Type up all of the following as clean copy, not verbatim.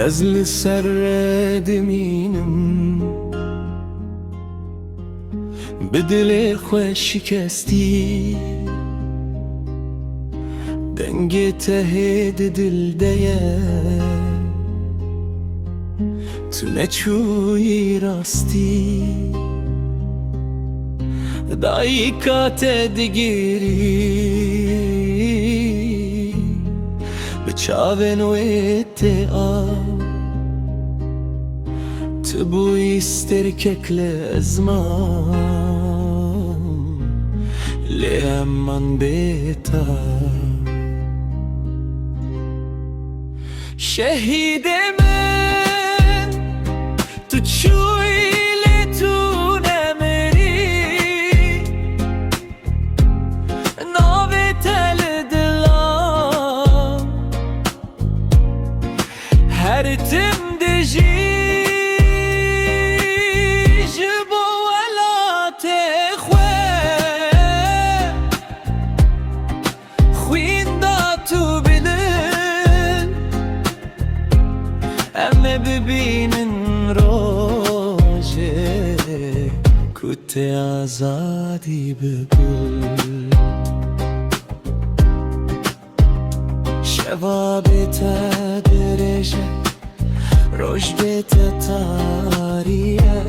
Ez سر دمینم به دل خوش شکستی دنگ ته دل دیه تو نچوی راستی دایکات دگیری به چاون و اتعاب تبوی استرکک لازمان لیم من بیتا شهید من تو چوی لتو نمری ناو تل دلام هر تم دجی ببینن روزه کت آزادی بگل شبا بیتا درجه روش بیتا تاریه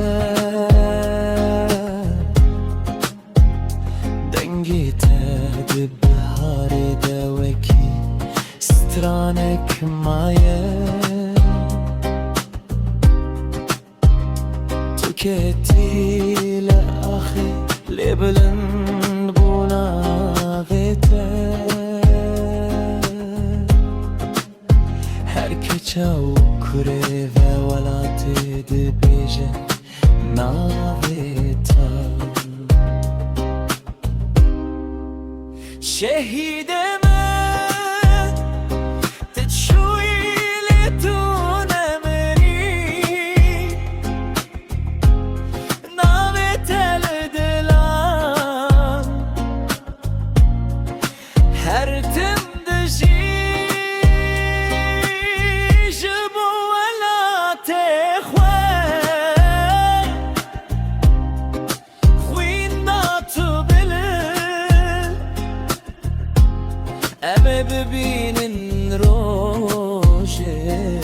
دنگی تا بهار دوکی سترانک مایه كتي لأخي لبلن بونا غيتا هركتشاو كريفا ولا تدي بيجا ناغيتا شهيد من تتشوي أما ببینن روشه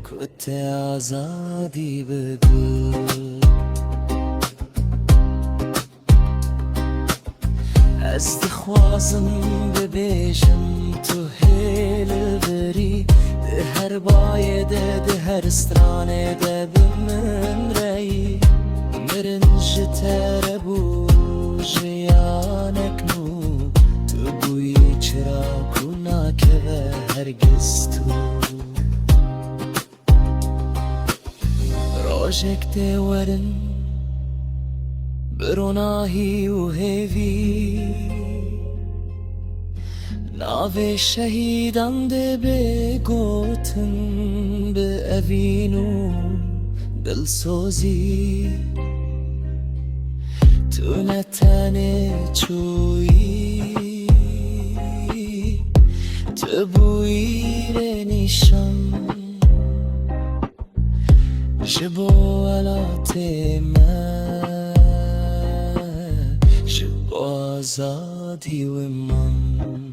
کت آزادی بگو از دخوازم ببیشم تو هیل بری ده هر بایده ده هر استرانه ده بمن رئی مرنج تربو جیانک نو چرا کنا که هرگز تو روشک ورن بروناهی و هیوی ناو شهیدان ده بگوتن به اوینو دلسوزی تو نتنه چویی تبویر نیشم جبو علات من جبو آزادی و من